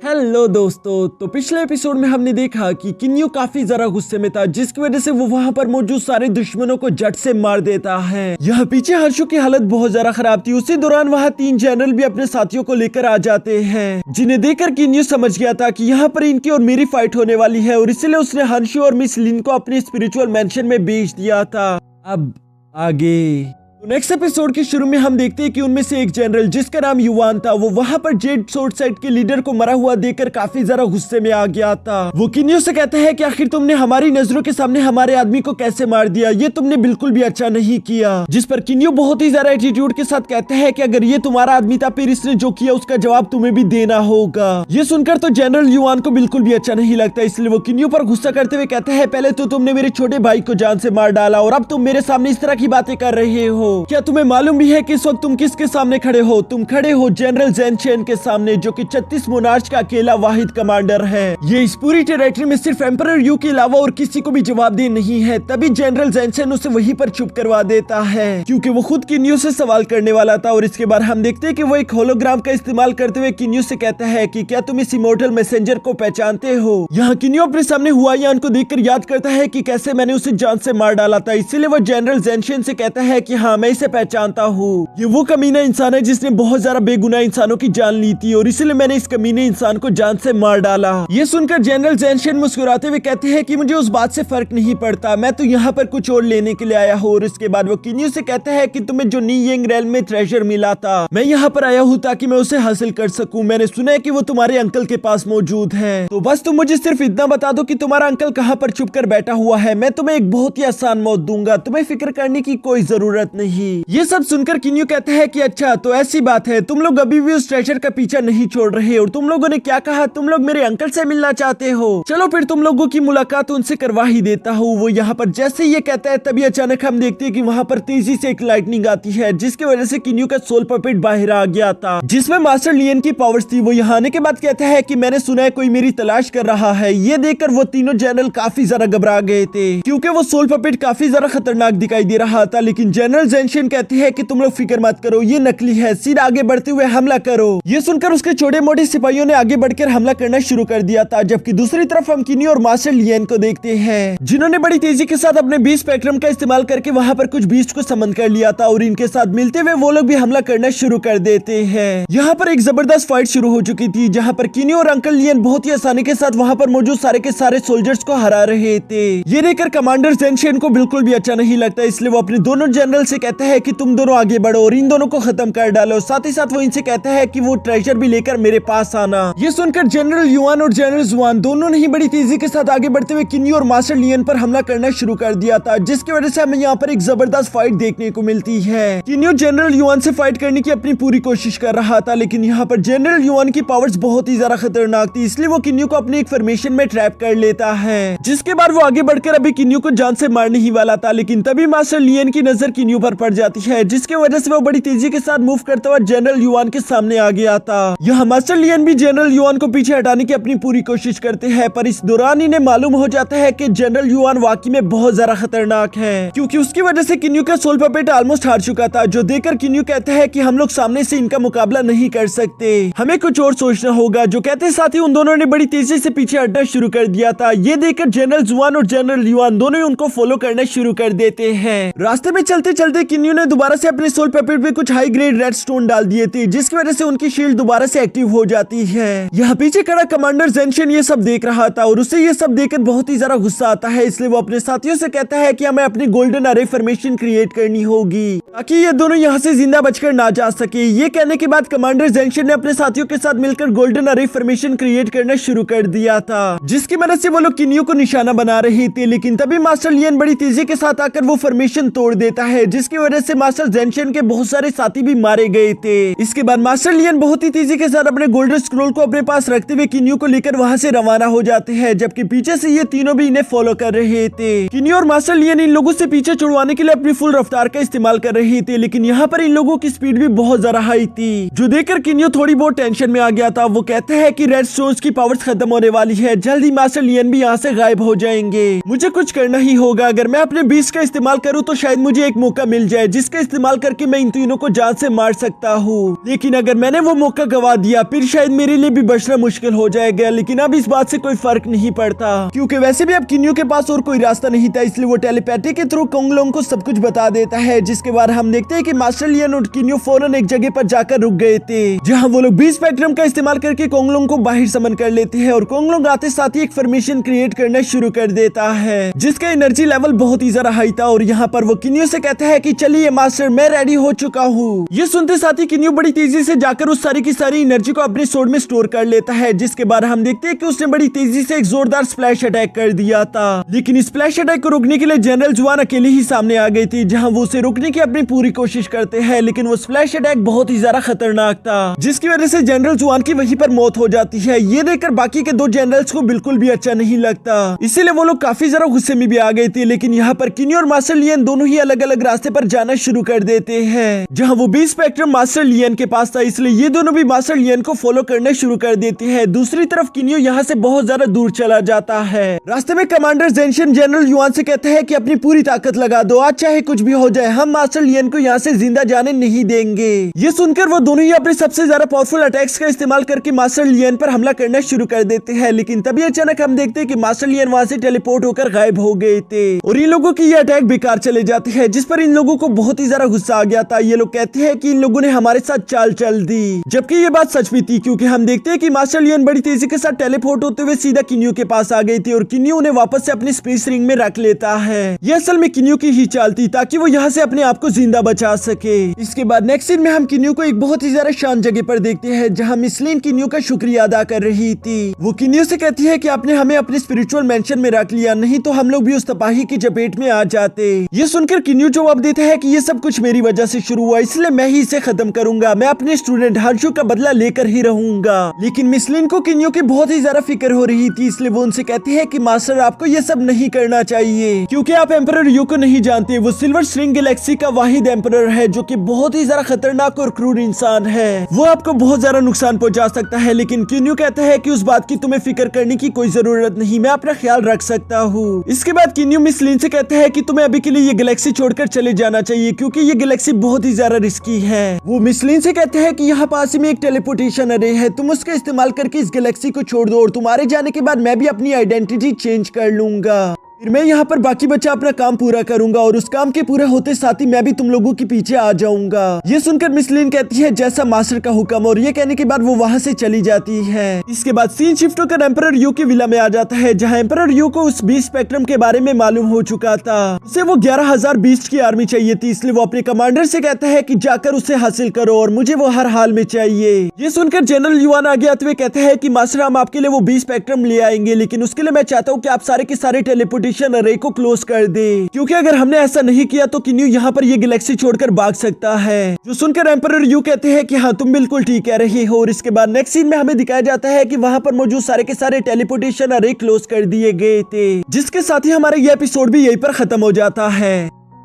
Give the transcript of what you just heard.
Hello दोस्तों, तो पिछले एपिसोड में हमने देखा कि किन्यू काफी जरा गुस्से में था, जिसकी वजह से वो वहाँ पर मौजूद सारे दुश्मनों को जट से मार देता है। यहाँ पीछे हर्षु की हालत बहुत ज्यादा खराब थी। उसी दौरान वहाँ 3 जनरल भी अपने साथियों को लेकर आ जाते हैं, जिन्हें देखकर किन्यू समझ गया था कि यहाँ पर इनकी और मेरी फाइट होने वाली है, और इसलिए उसने हर्षु और मिस लिन को अपने स्पिरिचुअल मैंशन में भेज दिया था। अब आगे तो नेक्स्ट एपिसोड के शुरू में हम देखते हैं कि उनमें से एक जनरल, जिसका नाम युवान था, वो वहां पर जेड सोर्ड साइड के लीडर को मरा हुआ देखकर काफी ज्यादा गुस्से में आ गया था। वो किन्यू से कहता है कि आखिर तुमने हमारी नजरों के सामने हमारे आदमी को कैसे मार दिया, ये तुमने बिल्कुल भी अच्छा नहीं किया। जिस पर किन्यू बहुत ही ज्यादा एटीट्यूड के साथ कहता है कि अगर ये तुम्हारा आदमी था, फिर इसने जो किया उसका जवाब तुम्हें भी देना होगा। ये सुनकर तो जनरल युवान को बिल्कुल भी अच्छा नहीं लगता, इसलिए वो किन्यू पर गुस्सा करते हुए कहता है, पहले तो तुमने मेरे छोटे भाई को जान से मार डाला, और अब तुम मेरे सामने इस तरह की बातें कर रहे हो। क्या तुम्हें मालूम भी है कि इस वक्त तुम किसके सामने खड़े हो? तुम खड़े हो जनरल ज़ेन चेन के सामने, जो कि 36 मोनार्च का अकेला वाहिद कमांडर है। ये इस पूरी टेरिटरी में सिर्फ एम्परर यू के अलावा और किसी को भी जवाबदेह नहीं है। तभी जनरल ज़ेन चेन उसे वहीं पर चुप करवा देता है, क्योंकि वो खुद किन्यू से सवाल करने वाला था। और इसके बाद हम देखते हैं कि वो एक होलोग्राम का इस्तेमाल करते हुए किन्यू से कहता है कि क्या तुम इस इमोर्टल मैसेंजर को पहचानते हो? यहाँ किन्यू अपने सामने हुआयान को देखकर याद करता है कि कैसे मैंने उसे जान से मार डाला था, इसीलिए वो जनरल ज़ेन चेन से कहता है कि हाँ, मैं इसे पहचानता हूँ। ये वो कमीना इंसान है जिसने बहुत ज्यादा बेगुनाह इंसानों की जान ली थी, और इसीलिए मैंने इस कमीने इंसान को जान से मार डाला। ये सुनकर जनरल ज़ेन चेन मुस्कुराते हुए कहते हैं कि मुझे उस बात से फर्क नहीं पड़ता, मैं तो यहाँ पर कुछ और लेने के लिए आया हूँ। और इसके बाद वो किन्यू से कहता है कि तुम्हें जो नी यंग रेल्म में ट्रेजर मिला था, मैं यहाँ पर आया हूँ ताकि मैं उसे हासिल कर सकूँ। मैंने सुना है कि वो तुम्हारे अंकल के पास मौजूद है, तो बस तुम मुझे सिर्फ इतना बता दो कि तुम्हारा अंकल कहाँ पर छुप कर बैठा हुआ है। मैं तुम्हें एक बहुत ही आसान मौत दूंगा, तुम्हें फिक्र करने की कोई जरूरत नहीं। ये सब सुनकर किन्यू कहता है कि अच्छा, तो ऐसी बात है, तुम लोग अभी भी उस ट्रेजर का पीछा नहीं छोड़ रहे, और तुम लोगों ने क्या कहा, तुम लोग मेरे अंकल से मिलना चाहते हो? चलो फिर तुम लोगों की मुलाकात उनसे करवा ही देता हूँ। वो यहाँ पर जैसे ये कहता है, तभी अचानक हम देखते हैं कि वहाँ पर तेजी से एक लाइटनिंग आती है, जिसकी वजह से किन्यू का सोल पपेट बाहर आ गया था, जिसमें मास्टर लियन की पावर्स थी। वो यहाँ आने के बाद कहता है कि मैंने सुना है कोई मेरी तलाश कर रहा है। ये देखकर वो तीनों जनरल काफी ज्यादा घबरा गए थे, क्योंकि वो सोल पपेट काफी ज्यादा खतरनाक दिखाई दे रहा था। लेकिन जनरल ज़ेन चेन कहते हैं कि तुम लोग फिक्र मत करो, ये नकली है, सीधा आगे बढ़ते हुए हमला करो। ये सुनकर उसके छोटे मोटे सिपाहियों ने आगे बढ़कर हमला करना शुरू कर दिया था, जबकि दूसरी तरफ हम किन्यू और मास्टर लियन को देखते हैं, जिन्होंने बड़ी तेजी के साथ अपने बीस्ट स्पेक्ट्रम का इस्तेमाल करके वहां पर कुछ बीस्ट को समन कर लिया था, और इनके साथ मिलते हुए वो लोग भी हमला करना शुरू कर देते हैं। यहाँ पर एक जबरदस्त फाइट शुरू हो चुकी थी, जहाँ पर किन्यू और अंकल लियन बहुत ही आसानी के साथ वहाँ पर मौजूद सारे के सारे सोल्जर्स को हरा रहे थे। ये देखकर कमांडर ज़ेन चेन को बिल्कुल भी अच्छा नहीं लगता, इसलिए वो अपने दोनों जनरल से कहता है कि तुम दोनों आगे बढ़ो और इन दोनों को खत्म कर डालो। साथ ही साथ वो इनसे कहता है कि वो ट्रेजर भी लेकर मेरे पास आना। ये सुनकर जनरल युआन और जनरल जुआन दोनों ने ही बड़ी तेजी के साथ आगे बढ़ते हुए किन्यू और मास्टर लियन पर हमला करना शुरू कर दिया था, जिसकी वजह से हमें यहाँ पर एक जबरदस्त फाइट देखने को मिलती है। किन्यू जनरल युआन से फाइट करने की अपनी पूरी कोशिश कर रहा था, लेकिन यहाँ पर जनरल युआन की पावर्स बहुत ही ज्यादा खतरनाक थी, इसलिए वो किन्यू को अपनी एक फॉर्मेशन में ट्रैप कर लेता है। जिसके बाद वो आगे बढ़कर अभी किन्यू को जान से मारने ही वाला था, लेकिन तभी मास्टर लियन की नजर किन्यू पर पड़ जाती है, जिसकी वजह से वो बड़ी तेजी के साथ मूव करता हुआ जनरल युआन के सामने आ गया था। यहाँ मास्टर लियन भी जनरल युआन को पीछे हटाने की अपनी पूरी कोशिश करते हैं, पर इस दौरान इन्हें मालूम हो जाता है कि जनरल युआन वाकई में बहुत ज्यादा खतरनाक है, क्योंकि उसकी वजह से किन्यू का सोल पपेट ऑलमोस्ट हार चुका था। जो देखकर किन्यू कहता है कि हम लोग सामने से इनका मुकाबला नहीं कर सकते, हमें कुछ और सोचना होगा। जो कहते साथ ही उन दोनों ने बड़ी तेजी से पीछे हटना शुरू कर दिया था। ये देखकर जनरल जुआन और जनरल युआन दोनों ही उनको फॉलो करना शुरू कर देते हैं। रास्ते में चलते चलते किन्यू ने दोबारा से अपने सोल पपेट में कुछ हाई ग्रेड रेड स्टोन डाल दिए थे, जिसकी वजह से उनकी शील्ड दोबारा से एक्टिव हो जाती है। यहाँ पीछे खड़ा कमांडर ज़ेन चेन ये सब देख रहा था, और उसे ये सब देखकर बहुत ही ज्यादा गुस्सा आता है, इसलिए वो अपने साथियों से कहता है कि हमें अपनी गोल्डन अरे फॉर्मेशन क्रिएट करनी होगी, ताकि ये दोनों यहाँ से जिंदा बचकर ना जा सके। ये कहने के बाद कमांडर ज़ेन चेन ने अपने साथियों के साथ मिलकर गोल्डन अरे फॉर्मेशन क्रिएट करना शुरू कर दिया था, जिसकी मदद से वो लोग किन्यू को निशाना बना रहे थे। लेकिन तभी मास्टर लियन बड़ी तेजी के साथ आकर वो फॉर्मेशन तोड़ देता है, जिसकी वजह से मास्टर ज़ेन चेन के बहुत सारे साथी भी मारे गए थे। इसके बाद मास्टर लियन बहुत ही तेजी के साथ अपने गोल्डन स्क्रोल को अपने पास रखते हुए किन्यू को लेकर वहां से रवाना हो जाते हैं, जबकि पीछे से ये तीनों भी इन्हें फॉलो कर रहे थे। किन्यू और मास्टर लियन इन लोगों से पीछे छुड़वाने के लिए अपनी फुल रफ्तार का इस्तेमाल कर रहे थे, लेकिन यहाँ पर इन लोगों की स्पीड भी बहुत ज्यादा हाई थी, जो देखकर किन्यू थोड़ी बहुत टेंशन में आ गया था। वो कहते हैं कि रेड स्टोन्स की पावर्स खत्म होने वाली है, जल्द ही मास्टर लियन भी यहाँ से गायब हो जाएंगे, मुझे कुछ करना ही होगा। अगर मैं अपने बीस्ट का इस्तेमाल करूँ तो शायद मुझे एक मौका मिल जाए जिसका इस्तेमाल करके मैं इन तीनों को जान से मार सकता हूँ। लेकिन अगर मैंने वो मौका गवा दिया फिर शायद मेरे लिए भी बचना मुश्किल हो जाएगा। लेकिन अब इस बात से कोई फर्क नहीं पड़ता क्योंकि वैसे भी अब किन्यू के पास और कोई रास्ता नहीं था, इसलिए वो टेलीपैथी के थ्रू कोंगलोंग को सब कुछ बता देता है। जिसके बाद हम देखते हैं कि मास्टर लियन और किन्यू फौरन एक जगह पर जाकर रुक गए थे जहाँ वो लोग 20 स्पेक्ट्रम का इस्तेमाल करके कोंगलोंग को बाहर समन कर लेते हैं और कोंगलोंग आते साथ ही एक फॉर्मेशन क्रिएट करना शुरू कर देता है जिसका एनर्जी लेवल बहुत ही ज्यादा हाई था। और यहाँ पर वो किन्यू से कहता है कि चलिए मास्टर मैं रेडी हो चुका हूँ। ये सुनते साथ ही किन्यू बड़ी तेजी से जाकर उस सारी की सारी एनर्जी को अपने सोड में स्टोर कर लेता है। जिसके बाद हम देखते हैं कि उसने बड़ी तेजी से एक जोरदार स्प्लैश अटैक कर दिया था। लेकिन स्प्लैश अटैक को रोकने के लिए जनरल जुआन अकेले ही सामने आ गई थी जहाँ वो उसे रोकने की अपनी पूरी कोशिश करते हैं। लेकिन वो स्प्लैश अटैक बहुत ही ज्यादा खतरनाक था जिसकी वजह से जनरल जुआन की वहीं पर मौत हो जाती है। ये देखकर बाकी के 2 जनरल्स को बिल्कुल भी अच्छा नहीं लगता, इसीलिए वो लोग काफी ज्यादा गुस्से में भी आ गए थे। लेकिन यहाँ पर किन्यू और मास्टर लियन दोनों ही अलग अलग रास्ते पर जाना शुरू कर देते हैं जहाँ वो 20 स्पेक्ट्रम मास्टर लियन के पास था, इसलिए ये दोनों भी मास्टर लियन को फॉलो करना शुरू कर देते हैं। दूसरी तरफ किन्यू यहाँ से बहुत ज्यादा दूर चला जाता है। रास्ते में कमांडर जेंशन जनरल युआन से कहते हैं कि अपनी पूरी ताकत लगा दो, आज चाहे कुछ भी हो जाए हम मास्टर लियन को यहाँ से जिंदा जाने नहीं देंगे। ये सुनकर वो दोनों ही अपने सबसे ज्यादा पावरफुल अटैक्स का इस्तेमाल करके मास्टर लियन पर हमला करना शुरू कर देते हैं। लेकिन तभी अचानक हम देखते हैं कि मास्टर लियन वहाँ से टेलीपोर्ट होकर गायब हो गए थे और इन लोगों की ये अटैक बेकार चले जाती है जिस पर इन लोगों को बहुत ही ज्यादा गुस्सा आ गया था। ये लोग कहते हैं कि इन लोगों ने हमारे साथ चाल चल दी, जबकि ये बात सच भी थी क्योंकि हम देखते हैं कि मास्टर लियन बड़ी तेजी के साथ टेलीपोर्ट होते हुए सीधा किन्यू के पास आ गई थी और किन्यू उन्हें वापस से अपनी स्पेस रिंग में रख लेता है। ये असल में किन्यू की ही चाल थी ताकि वो यहाँ से अपने आप को जिंदा बचा सके। इसके बाद नेक्स्ट सीन में हम किन्यू को एक बहुत ही ज्यादा शांत जगह पर देखते हैं जहाँ मिस लिन किन्यू का शुक्रिया अदा कर रही थी। वो किन्यू से कहती है कि आपने हमें अपने स्पिरिचुअल मेंशन में रख लिया, नहीं तो हम लोग भी उस तबाही की चपेट में आ जाते। ये सुनकर किन्यू जवाब देता है कि ये सब कुछ मेरी वजह से शुरू हुआ, इसलिए मैं ही इसे खत्म करूंगा, मैं अपने स्टूडेंट हर्षु का बदला लेकर ही रहूंगा। लेकिन मिस लिन को किन्यू की बहुत ही ज्यादा फिक्र हो रही थी, इसलिए वो उनसे कहती है कि मास्टर आपको ये सब नहीं करना चाहिए क्योंकि आप एम्परर यू को नहीं जानते। वो सिल्वर स्ट्रिंग गैलेक्सी का वाहिद एम्परर है जो कि बहुत ही ज्यादा खतरनाक और क्रूर इंसान है, वो आपको बहुत ज्यादा नुकसान पहुंचा सकता है। लेकिन किन्यू कहता है कि उस बात की तुम्हें फिक्र करने की कोई जरूरत नहीं, मैं अपना ख्याल रख सकता हूँ। इसके बाद किन्यू मिस लिन से कहता है कि तुम्हें अभी के लिए ये गैलेक्सी छोड़कर चले जाना चाहिए क्योंकि ये गैलेक्सी बहुत ही ज्यादा रिस्की है। वो मिस लिन से कहते हैं कि यहाँ पास में एक टेलीपोर्टेशन अरे है, तुम उसका इस्तेमाल करके इस गैलेक्सी को छोड़ दो और तुम्हारे जाने के बाद मैं भी अपनी आइडेंटिटी चेंज कर लूंगा, फिर मैं यहाँ पर बाकी बच्चा अपना काम पूरा करूंगा और उस काम के पूरे होते साथ ही मैं भी तुम लोगों के पीछे आ जाऊंगा। ये सुनकर मिस लिन कहती है जैसा मास्टर का हुक्म और ये कहने के बाद वो वहाँ से चली जाती है। इसके बाद सीन शिफ्ट होकर एम्परर यू के विला में आ जाता है जहाँ एम्परर यू को उस 20 स्पेक्ट्रम के बारे में मालूम हो चुका था। उसे वो 11,000 बीस्ट की आर्मी चाहिए थी, इसलिए वो अपने कमांडर से कहता है कि जाकर उसे हासिल करो और मुझे वो हर हाल में चाहिए। ये सुनकर जनरल युआन आगे आते हुए कहते हैं कि मास्टर हम आपके लिए वो 20 स्पेक्ट्रम ले आएंगे, लेकिन उसके लिए मैं चाहता हूँ कि आप सारे के सारे टेलीपोर्टेशन अरे को क्लोज कर दे क्योंकि अगर हमने ऐसा नहीं किया तो किन्यू यहाँ पर ये गैलेक्सी छोड़कर भाग सकता है। जो सुनकर एम्परर यू कहते हैं कि हाँ तुम बिल्कुल ठीक कह रही हो। और इसके बाद नेक्स्ट सीन में हमें दिखाया जाता है कि वहाँ पर मौजूद सारे के सारे टेलीपोर्टेशन अरे क्लोज कर दिए गए थे, जिसके साथ ही हमारा ये एपिसोड भी यहीं पर खत्म हो जाता है।